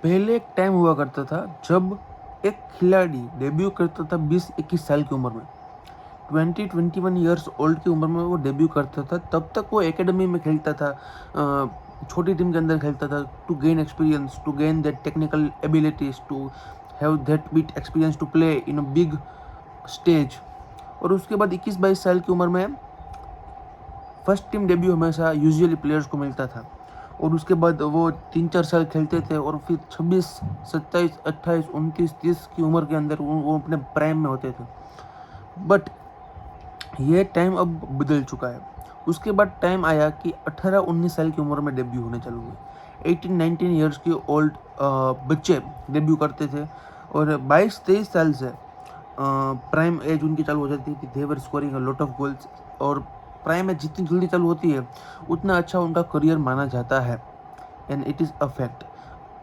पहले एक टाइम हुआ करता था जब एक खिलाड़ी डेब्यू करता था 20-21 साल की उम्र में, 20-21 ईयर्स ओल्ड की उम्र में वो डेब्यू करता था। तब तक वो एकेडमी में खेलता था, छोटी टीम के अंदर खेलता था, to gain experience, to gain that technical abilities, to have that bit experience to play in a big stage. और उसके बाद 21-22 साल की उम्र में फर्स्ट टीम डेब्यू हमेशा यूजुअली प्लेयर्स को मिलता था, और उसके बाद वो 3-4 साल खेलते थे और फिर 26, 27, 28, 29, 30 की उम्र के अंदर वो अपने प्राइम में होते थे। बट ये टाइम अब बदल चुका है। उसके बाद टाइम आया कि 18-19 साल की उम्र में डेब्यू होने चालू हुए। 18-19 ईयर्स के ओल्ड बच्चे डेब्यू करते थे, और 22-23 साल से प्राइम एज उनकी चालू हो जाती है कि they're scoring a lot of goals. और प्राइम एज जितनी जल्दी चालू होती है उतना अच्छा उनका करियर माना जाता है, and it is a fact.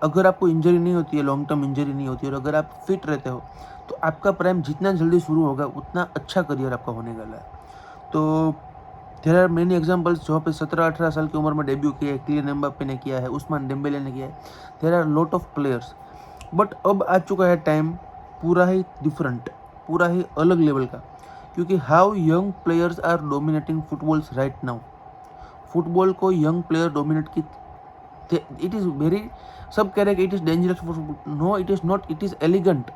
अगर आपको इंजरी नहीं होती है, लॉन्ग टर्म इंजरी नहीं होती है, और अगर आप फिट रहते हो तो आपका प्राइम जितना जल्दी शुरू होगा उतना अच्छा करियर आपका होने वाला है। तो देयर आर मेनी एग्जांपल्स जहाँ पे 17-18 साल की उम्र में डेब्यू किया है। किलियन एम्बाप्पे ने किया है, उस्मान डेम्बेले ने किया है, there are lot of players. But अब आ चुका है टाइम पूरा ही डिफरेंट, पूरा ही अलग लेवल का, क्योंकि how young players are dominating footballs right now. Football को यंग प्लेयर डोमिनेट की, इट इज़ वेरी, सब कह रहे हैं कि it is dangerous for football. No, it is not, it is elegant.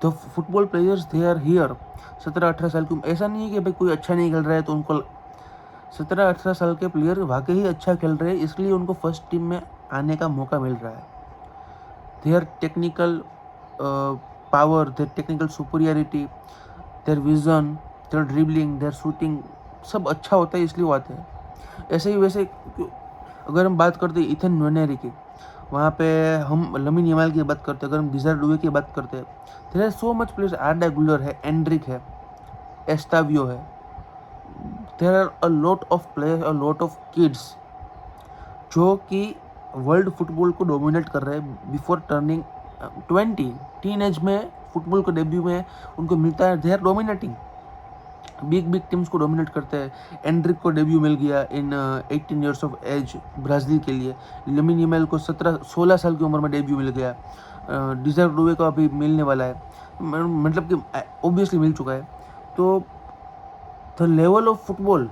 The football players they are here. 17-18 साल की, ऐसा नहीं है कि भाई कोई अच्छा नहीं खेल रहा है तो उनको, 17-18 साल के प्लेयर वाकई ही अच्छा खेल रहे हैं इसलिए उनको फर्स्ट टीम में आने का मौका मिल रहा है। Their technical power, their technical superiority, their vision, their dribbling, their shooting, सब अच्छा होता है इसलिए वो आते हैं। ऐसे ही वैसे अगर हम बात करते हैं इथन न्वेनेरी की, वहाँ पे हम लमीन यमाल की बात करते हैं, अगर हम डिज़ायर डुए की बात करते हैं, there are so much players, Arda Guler है, एंड्रिक है, एस्टावियो है, there are a lot of players, a lot of kids जो कि वर्ल्ड फुटबॉल को डोमिनेट कर रहे हैं बिफोर टर्निंग 20। टीन एज में फुटबॉल को डेब्यू में उनको मिलता है, they are dominating, big big teams को डोमिनेट करते हैं। एंड्रिक को डेब्यू मिल गया in 18 years of age Brazil के लिए। लमीन यमाल को 16 साल की उम्र में डेब्यू मिल गया। डिज़ायर डुए को अभी मिलने वाला है, मतलब कि ऑब्वियसली मिल चुका है। तो the level of football,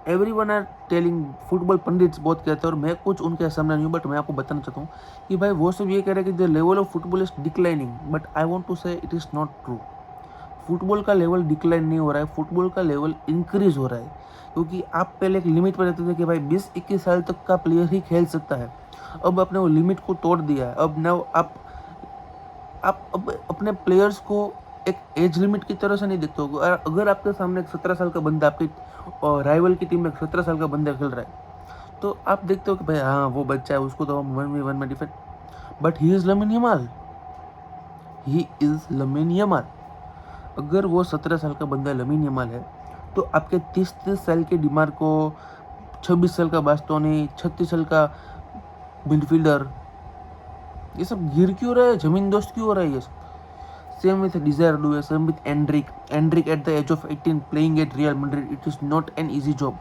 everyone are telling, football pundits बहुत कहते हैं और मैं कुछ उनके सामने नहीं हूँ, बट मैं आपको बताना चाहता हूँ कि भाई वो सब ये कह रहे हैं कि the level of football is declining, but I want to say it is not true. Football का लेवल डिक्लाइन नहीं हो रहा है, फुटबॉल का लेवल इंक्रीज हो रहा है। क्योंकि आप पहले एक लिमिट पर रहते थे कि भाई 20-21 साल तक का प्लेयर ही खेल सकता है, अब आपने वो लिमिट को तोड़ दिया है। अब ना आप अब अपने प्लेयर्स को एक एज लिमिट की तरह से नहीं देखते हो। अगर आपके सामने एक 17 साल का बंदा, आपकी राइवल की टीम में एक 17 साल का बंदा खेल रहा है, तो आप देखते हो कि भाई हाँ वो बच्चा है, उसको तो हम 1v1 में defend, but he is Lamine Yamal, he is Lamine Yamal. अगर वो 17 साल का बंदा लमीन यमाल है, तो आपके 30 साल के डिमार को, 26 साल का बास्तोनी, 36 साल का मिडफील्डर, ये सब गिर क्यों रहा है, जमीन दोस्त क्यों हो रहा है ये सब। Same with Desire Doue, same with Endrick at the age of 18 playing at Real Madrid, it is not an easy job.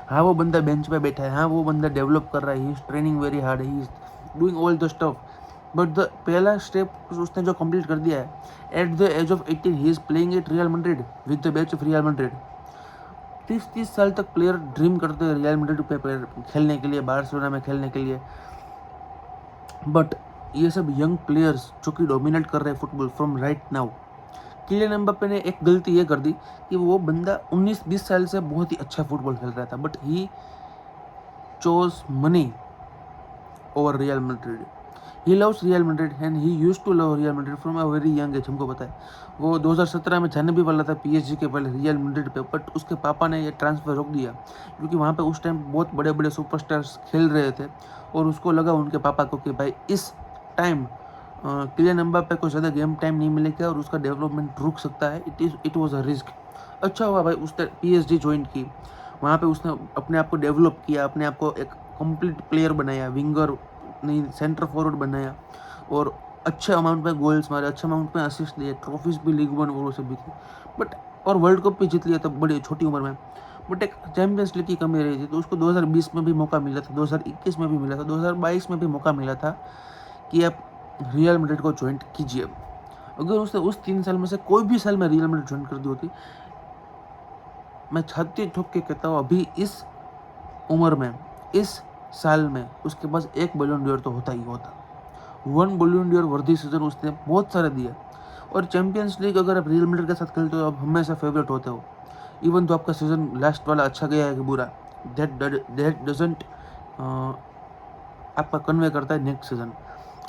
हाँ वो बंदा बेंच पे बैठा है, हाँ वो बंदा डेवलप कर रहा है, he is training very hard, he is doing all the stuff, but the पहला स्टेप उसने जो कंप्लीट कर दिया है, at the age of 18 he is playing at Real Madrid with the batch of Real Madrid. 30 साल तक player dream करते हैं रियल मैड्रिड पे खेलने के लिए, बार्सिलोना में खेलने के लिए, बट ये सब यंग प्लेयर्स जो कि डोमिनेट कर रहे हैं football from right now. Kylian Mbappe ने एक गलती ये कर दी कि वो बंदा 19-20 साल से बहुत ही अच्छा फुटबॉल खेल रहा था, but he chose money over Real Madrid. He loves Real Madrid and he used to love Real Madrid from a very young age. हमको पता है वो 2017 में जाने भी वाला था पीएसजी के पहले रियल मैड्रिड पे, बट उसके पापा ने ये ट्रांसफ़र रोक दिया, क्योंकि वहाँ पे उस टाइम बहुत बड़े बड़े सुपरस्टार्स खेल रहे थे, और उसको लगा उनके पापा को कि भाई इस टाइम किलियन एम्बाप्पे को ज़्यादा गेम टाइम नहीं मिलेगा और उसका डेवलपमेंट रुक सकता है, इट वाज अ रिस्क। अच्छा हुआ भाई उसने पीएसजी ज्वाइन की, वहाँ पे उसने अपने आप को डेवलप किया, अपने आप को एक कंप्लीट प्लेयर बनाया, विंगर नहीं सेंटर फॉरवर्ड बनाया, और अच्छे अमाउंट में गोल्स मारे, अच्छे अमाउंट में असिस्ट दिए, ट्रॉफीज भी लीग वन और वो सब भी थी, बट और वर्ल्ड कप भी जीत लिया तब बड़ी छोटी उम्र में। बट एक चैम्पियंस लीग की कमी रही थी, तो उसको 2020 में भी मौका मिला था, 2021 में भी मिला था, 2022 में भी मौका मिला था कि आप रियल मैड्रिड को ज्वाइन कीजिए। अगर उसने उस 3 साल में से कोई भी साल में रियल मैड्रिड ज्वाइन कर दी होती, मैं छाती ठोक के कहता हूँ अभी इस उम्र में, इस साल में उसके पास एक बैलन डोर तो होता ही होता। 1 बैलन डोर वर्दी सीजन उसने बहुत सारे दिए। और चैंपियंस लीग अगर आप रियल मैड्रिड के साथ खेलते हो, आप हमेशा फेवरेट होते हो। इवन तो आपका सीजन लास्ट वाला अच्छा गया है कि बुरा, दैट डजंट आपका कन्वे करता है next season.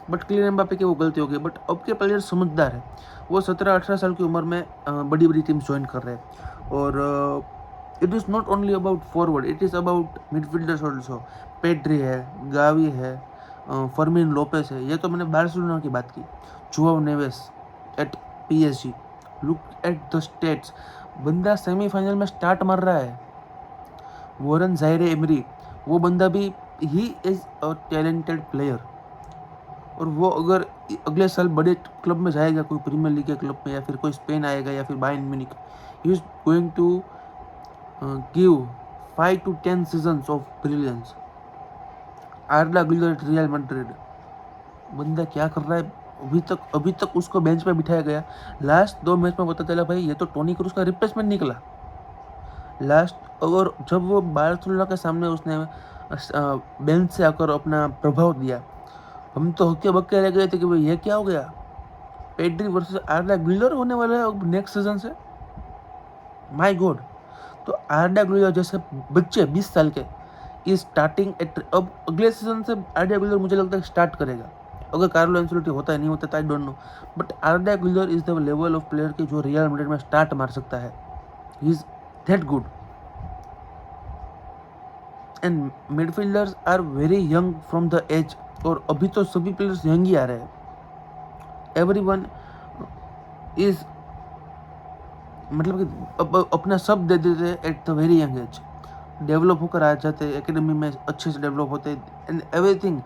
But clear Mbappe की वो गलती हो गई। बट अब के प्लेयर समझदार है, वो 17-18 साल की उम्र में बड़ी बड़ी टीम ज्वाइन कर रहे हैं। और it is not only about forward, it is about midfielders also. Pedri है, गावी है, फर्मिन लोपेस है। ये तो मैंने बार्सिलोना की बात की। Joao Neves at PSG, look at the stats, बंदा सेमीफाइनल में स्टार्ट मार रहा है। वॉरेन ज़ायरे एमरी, वो बंदा भी he is a talented player. और वो अगर अगले साल बड़े क्लब में जाएगा, कोई प्रीमियर लीग के क्लब में, या फिर कोई स्पेन आएगा, या फिर Bayern Munich, he is going to give 5 to 10 seasons of brilliance. Arda Guler Real Madrid, बंदा क्या कर रहा है अभी तक उसको बेंच पे बिठाया गया। लास्ट 2 मैच में पता चला भाई ये तो टोनी क्रूस का रिप्लेसमेंट निकला लास्ट। और जब वो बार्सिलोना के सामने उसने बेंच से आकर अपना प्रभाव दिया, हम तो हक्के बक्के रह गए थे कि भाई ये क्या हो गया। पेड्री वर्सेस आर्ला गुलर होने वाला है अब नेक्स्ट सीजन से, माय गॉड। तो आर्ला गुलर जैसे बच्चे 20 साल के इज स्टार्टिंग एट, अब अगले सीजन से आर्ला गुलर मुझे लगता है स्टार्ट करेगा। अगर कार्लो एंसेलोटी होता है नहीं होता तो I don't know, but Arda Guler is the level of player की जो रियल मैड्रिड में स्टार्ट मार सकता है। He is that good. And midfielders are very young from the age, और अभी तो सभी प्लेयर्स यंग ही आ रहे हैं। एवरीवन इज मतलब कि अपना सब दे देते हैं at the very young as, develop होकर आ जाते हैं एकेडमी में, अच्छे से डेवलप होते हैं, and everything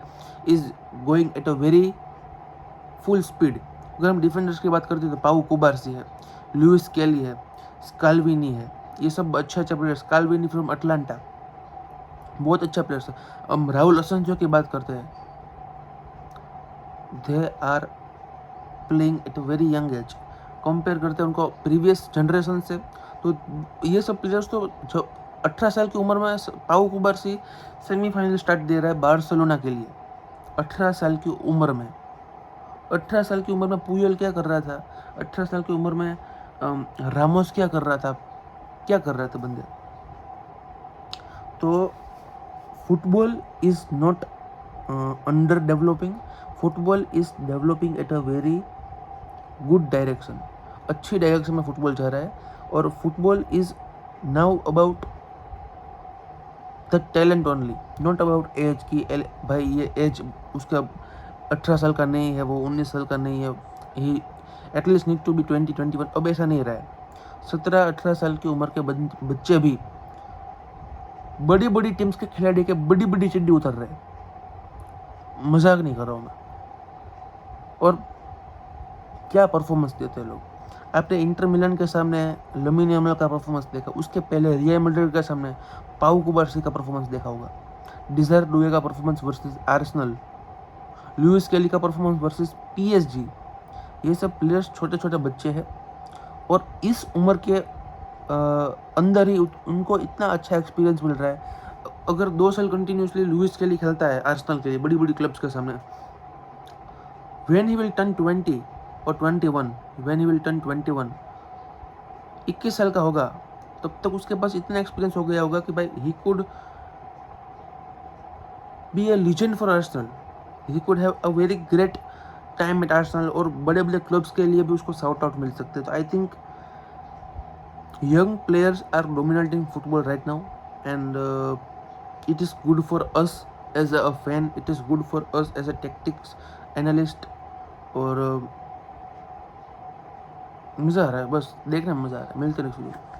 is going at a very full speed. अगर हम डिफेंडर्स की बात करते हैं तो पाउ कुबार्सी है, लुइस केली है, स्काल्विनी है, ये सब अच्छे अच्छे प्लेयर। स्काल्विनी फ्रॉम अटलांटा बहुत अच्छा प्लेयर है। हम राहुल असंजो की बात करते हैं, they are playing at a very young age. Compare करते हैं उनको प्रीवियस जनरेशन से, तो ये सब प्लेयर्स तो जो 18 साल की उम्र में पाउ कुबार्सी सेमीफाइनल स्टार्ट दे रहा है बार्सिलोना के लिए। 18 साल की उम्र में, 18 साल की उम्र में पुयल क्या कर रहा था, 18 साल की उम्र में रामोस क्या कर रहा था, क्या कर रहे थे बंदे। तो football is not under developing, football is developing at a very good direction. अच्छी डायरेक्शन में फुटबॉल जा रहा है। और football is now about the talent only, not about age की भाई ये एज उसका 18 साल का नहीं है, वो 19 साल का नहीं है, ही एटलीस्ट नीड टू बी 20-21। अब ऐसा नहीं रहा है। 17-18 साल की उम्र के बच्चे भी बड़ी बड़ी टीम्स के खिलाड़ी के बड़ी बड़ी चिड्डी उतर रहे हैं, मजाक नहीं कर रहा हूँ मैं। और क्या परफॉर्मेंस देते हैं लोग। आपने इंटर मिलान के सामने लमीन यामाल का परफॉर्मेंस देखा, उसके पहले रियल मैड्रिड के सामने पाउ कुबार्सी का परफॉर्मेंस देखा होगा, डिजायर डुए का परफॉर्मेंस वर्सेस आर्सेनल, लुइस केली का परफॉर्मेंस वर्सेस PSG। ये सब प्लेयर्स छोटे छोटे बच्चे हैं, और इस उम्र के अंदर ही उनको इतना अच्छा एक्सपीरियंस मिल रहा है। अगर 2 साल कंटिन्यूसली लुइस केली खेलता है आर्सेनल के लिए बड़ी बड़ी क्लब्स के सामने, व्हेन ही विल टर्न 20 और 21, व्हेन ही विल टर्न 21 साल का होगा, तब तक उसके पास इतना एक्सपीरियंस हो गया होगा कि भाई he could be a legend for Arsenal, he could have a very great time eight Arsenal, और बड़े बड़े क्लब्स के लिए भी उसको शाउट आउट मिल सकते हैं। तो I think young players are dominating football right now, and it is good for us as a fan, it is good for us as a tactics analyst। और मज़ा आ रहा है, बस देखने में मज़ा आ रहा है। मिलते हैं नेक्स्ट वीडियो।